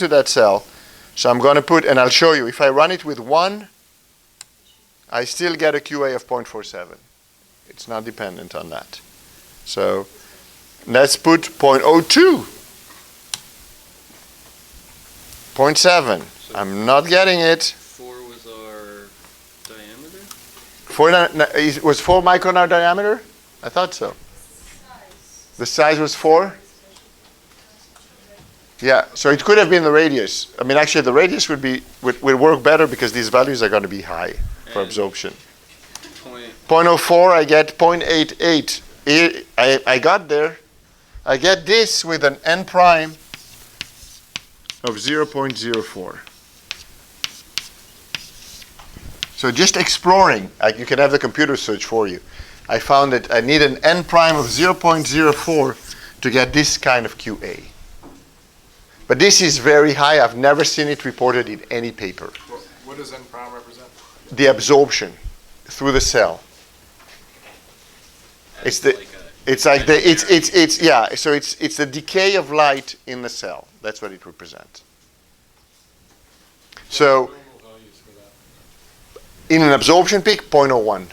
to that cell. So I'm going to put, and I'll show you, if I run it with 1, I still get a QA of 0.47. It's not dependent on that. So let's put 0.02. 0.7. So I'm not getting it. 4 was our diameter? 4, was 4 micron our diameter? I thought so. The size was 4? Yeah, so it could have been the radius. I mean, actually, the radius would work better because these values are going to be high for absorption. 0.04, I get 0.88. I got there. I get this with an n prime of 0.04. So just exploring, you can have the computer search for you. I found that I need an n prime of 0.04 to get this kind of QA. But this is very high. I've never seen it reported in any paper. What does n prime represent? The absorption through the cell. It's the decay of light in the cell. That's what it represents. So in an absorption peak, 0.01.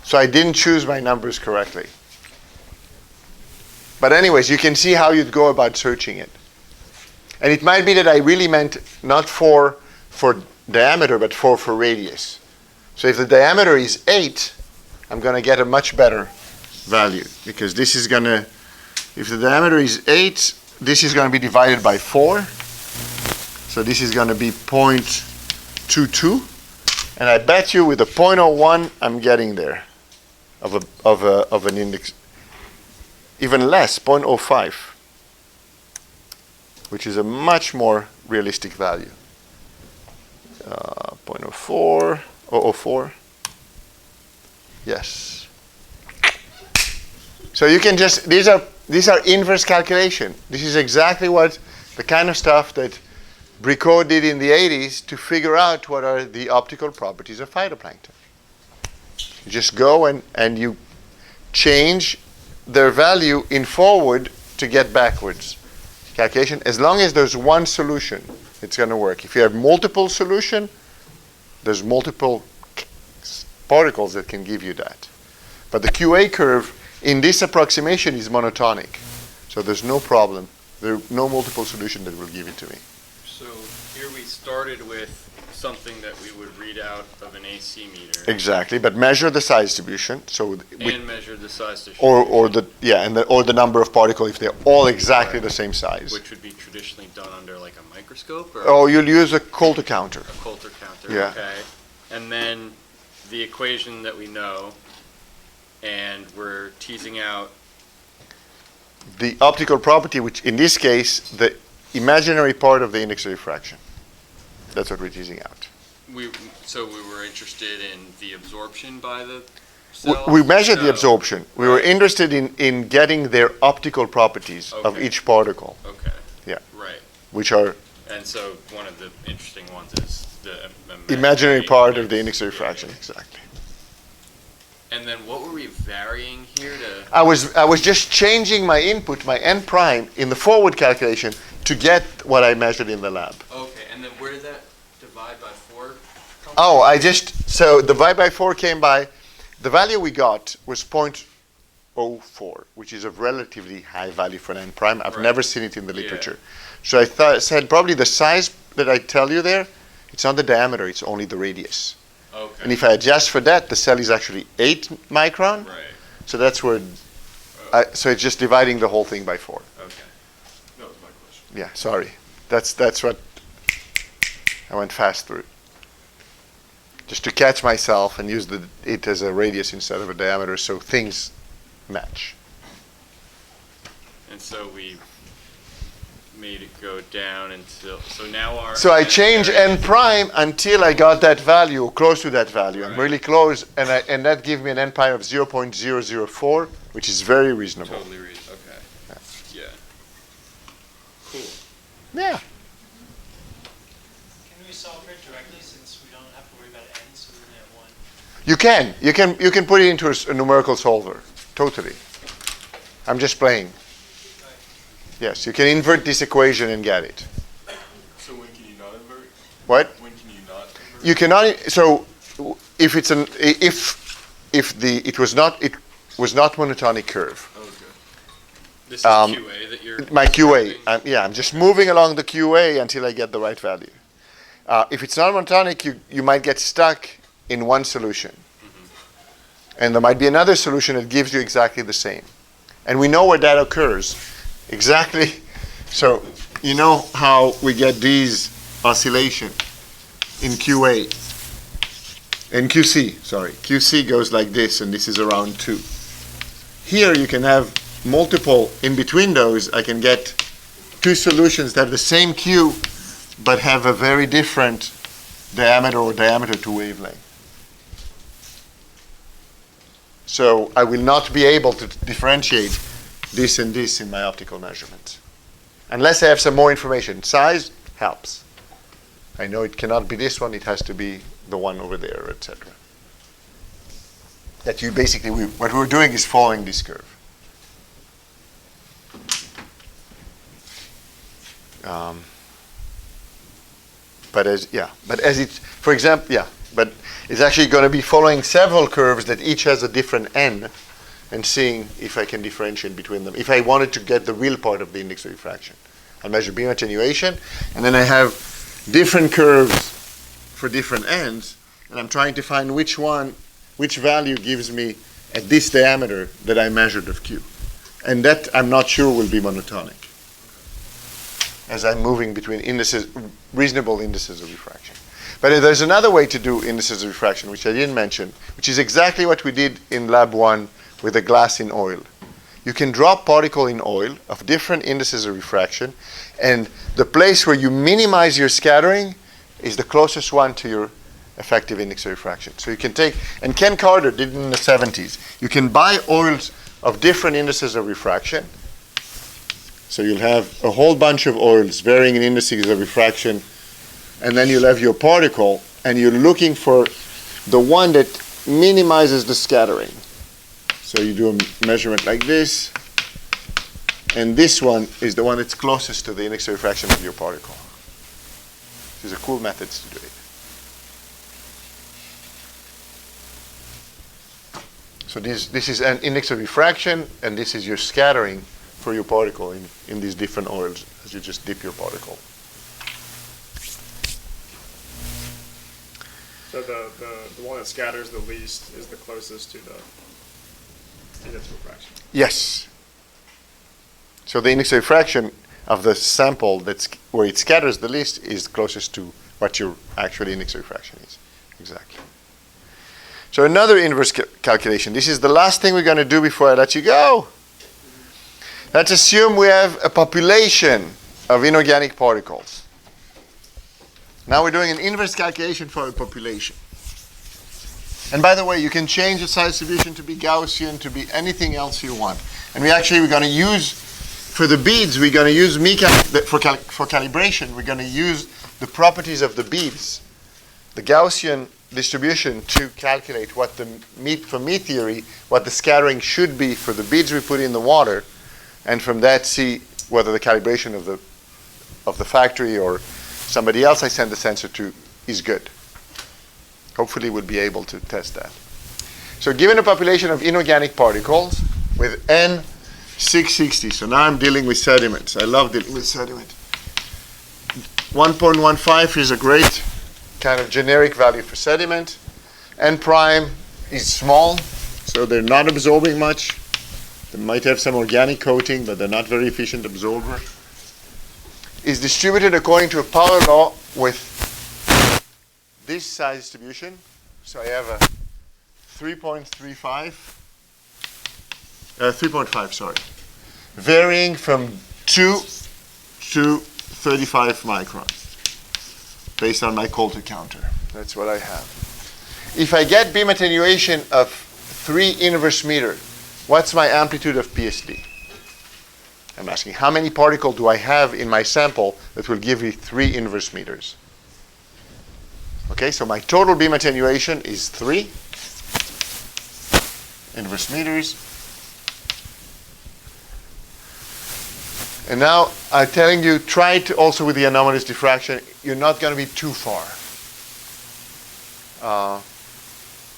So I didn't choose my numbers correctly. But anyways, you can see how you'd go about searching it. And it might be that I really meant not 4 for diameter, but 4 for radius. So if the diameter is 8, I'm going to get a much better value. Because this is going to, if the diameter is 8, this is going to be divided by 4. So this is going to be 0.22. And I bet you with a 0.01, I'm getting there of an index. Even less, 0.05. Which is a much more realistic value. 0.04, 0.04. Yes. So you can just, these are inverse calculation. This is exactly what the kind of stuff that Bricot did in the 80s to figure out what are the optical properties of phytoplankton. You just go and you change their value in forward to get backwards calculation. As long as there's one solution, it's going to work. If you have multiple solution, there's multiple particles that can give you that. But the QA curve in this approximation is monotonic. So there's no problem. There's no multiple solution that will give it to me. So here we started with something that we would read out of an AC meter. Exactly, but measure the size distribution. So measure the size distribution. or the number of particles if they're all exactly the same size. Which would be traditionally done under like a microscope? Or Oh, you'll use a Coulter counter. a Coulter counter. Yeah. Okay. And then the equation that we know, and we're teasing out The optical property, which in this case, the imaginary part of the index of diffraction. That's what we're teasing out. So we were interested in the absorption by the cells? We measured the No. absorption. We were interested in getting their optical properties of Okay. each particle, Okay. Yeah. Right. which are And so one of the interesting ones is the imaginary part of the index of diffraction. Exactly. And then what were we varying here to? I was just changing my input, my n prime, in the forward calculation to get what I measured in the lab. Okay, and then where did that divide by 4 come Oh, so the divide by 4 came by, the value we got was 0.04, which is a relatively high value for an n prime. I've Right. never seen it in the Yeah. literature. So I said probably the size that I tell you there, it's not the diameter, it's only the radius. Okay. And if I adjust for that, the cell is actually 8 micron. Right. So that's where, so it's just dividing the whole thing by 4. Okay. That was my question. Yeah, sorry. That's what I went fast through. Just to catch myself and use it as a radius instead of a diameter so things match. And so we made it go down until, so now our. So I change n prime until I got that value, or close to that value. I'm Right. really close, and that gives me an n prime of 0.004, which is very reasonable. Totally reasonable. Okay. Yeah. Cool. Yeah. Can we solve for it directly since we don't have to worry about n, so we only have one? You can put it into a numerical solver. Totally. I'm just playing. Yes, you can invert this equation and get it. What? When can you not convert? You cannot. So if it's an if the it was not monotonic curve. Okay. This is Um, QA that you're. My QA. describing? I'm just moving along the QA until I get the right value. If it's not monotonic, you might get stuck in one solution. And there might be another solution that gives you exactly the same. And we know where that occurs. Exactly. So you know how we get these oscillation in QA. In QC, sorry. QC goes like this, and this is around 2. Here you can have multiple, in between those, I can get 2 solutions that have the same Q, but have a very different diameter or diameter to wavelength. So I will not be able to differentiate this and this in my optical measurements. Unless I have some more information. Size helps. I know it cannot be this one, it has to be the one over there, etc. That you basically, what we're doing is following this curve. But as it, for example, but it's actually going to be following several curves that each has a different n, and seeing if I can differentiate between them. If I wanted to get the real part of the index of diffraction, I'll measure beam attenuation, and then I have different curves for different n's, and I'm trying to find which value gives me at this diameter that I measured of Q. And that I'm not sure will be monotonic, as I'm moving between indices, reasonable indices of diffraction. But there's another way to do indices of diffraction, which I didn't mention, which is exactly what we did in lab 1 with the glass in oil. You can drop particle in oil of different indices of refraction, and the place where you minimize your scattering is the closest one to your effective index of refraction. So you can take, and Ken Carter did it in the 70s, you can buy oils of different indices of refraction. So you'll have a whole bunch of oils varying in indices of refraction, and then you'll have your particle, and you're looking for the one that minimizes the scattering. So you do a measurement like this, and this one is the one that's closest to the index of refraction of your particle. These are cool methods to do it. So this is an index of refraction, and this is your scattering for your particle in these different oils as you just dip your particle. So the one that scatters the least is the closest to the index of refraction. Yes. So the index of refraction of the sample where it scatters the least is closest to what your actual index of refraction is. Exactly. So another inverse calculation. This is the last thing we're going to do before I let you go. Let's assume we have a population of inorganic particles. Now we're doing an inverse calculation for a population. And by the way, you can change the size distribution to be Gaussian, to be anything else you want. And we're going to use, for the beads, we're going to use for calibration, we're going to use the properties of the beads, the Gaussian distribution, to calculate what from me theory, what the scattering should be for the beads we put in the water, and from that see whether the calibration of the factory or somebody else I send the sensor to is good. Hopefully we'll be able to test that. So given a population of inorganic particles with N 660, so now I'm dealing with sediments. I love dealing with sediment. 1.15 is a great kind of generic value for sediment. N prime is small, so they're not absorbing much. They might have some organic coating, but they're not very efficient absorber. Is distributed according to a power law with this size distribution. So I have a 3.5, sorry, varying from 2 to 35 microns based on my Coulter counter. That's what I have. If I get beam attenuation of 3 inverse meter, what's my amplitude of PSD? I'm asking how many particles do I have in my sample that will give me 3 inverse meters? Okay, so my total beam attenuation is 3 inverse meters. And now I'm telling you, try it also with the anomalous diffraction. You're not going to be too far.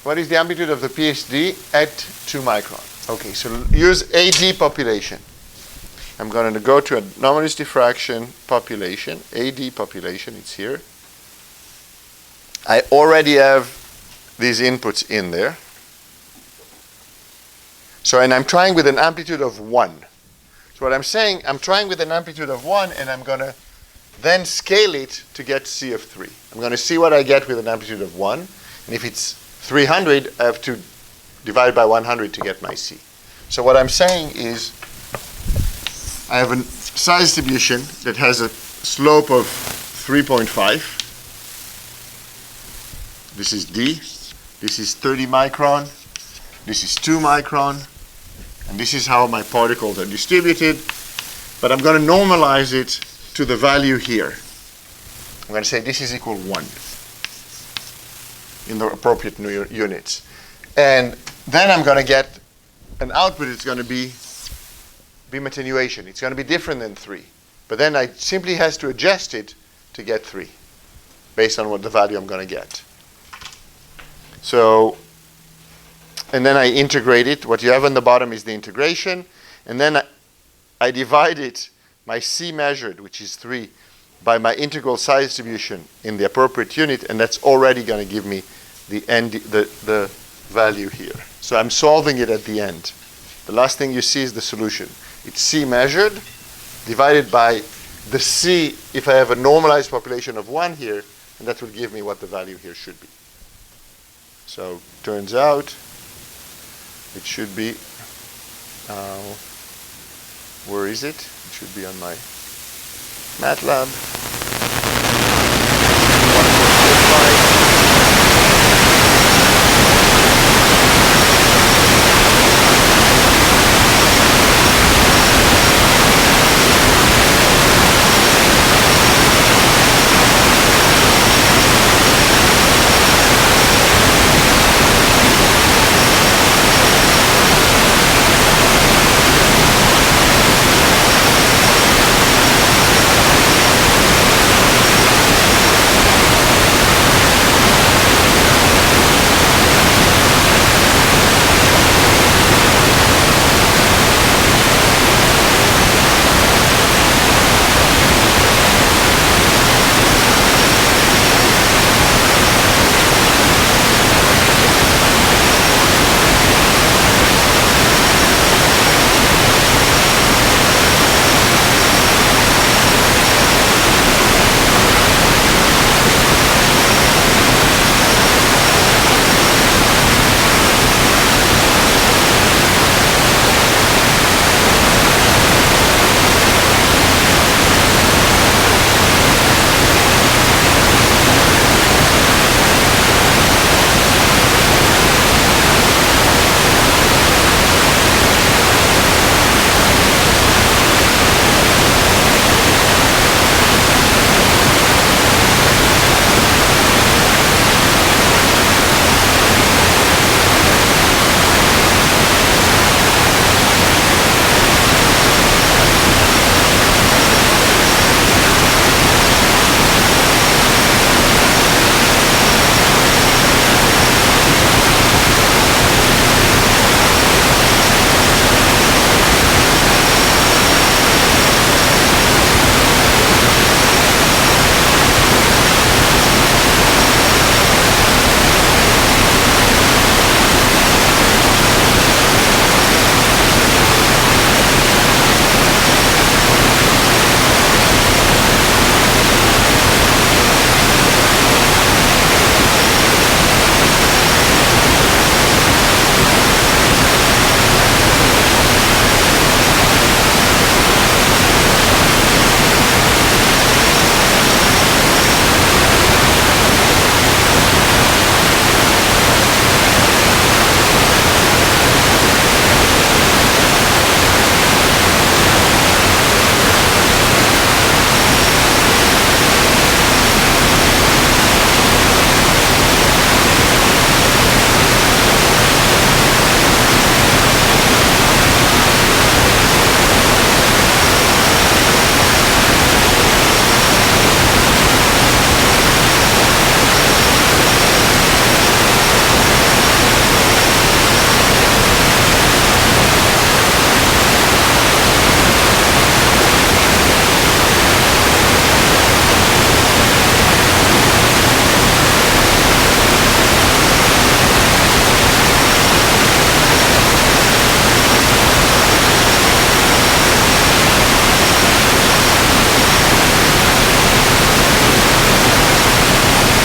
What is the amplitude of the PSD at 2 micron? Okay, so use AD population. I'm going to go to anomalous diffraction population, AD population, it's here. I already have these inputs in there. So, and I'm trying with an amplitude of 1. So what I'm saying, I'm trying with an amplitude of 1, and I'm going to then scale it to get C of 3. I'm going to see what I get with an amplitude of 1. And if it's 300, I have to divide by 100 to get my C. So what I'm saying is I have a size distribution that has a slope of 3.5. This is D. This is 30 micron. This is 2 micron. And this is how my particles are distributed. But I'm going to normalize it to the value here. I'm going to say this is equal 1 in the appropriate units. And then I'm going to get an output. It's going to be beam attenuation. It's going to be different than 3. But then I simply has to adjust it to get 3 based on what the value I'm going to get. So, and then I integrate it. What you have on the bottom is the integration. And then I divide it, my C measured, which is 3, by my integral size distribution in the appropriate unit, and that's already going to give me the value here. So I'm solving it at the end. The last thing you see is the solution. It's C measured divided by the C if I have a normalized population of 1 here, and that will give me what the value here should be. So turns out it should be, where is it? It should be on my MATLAB.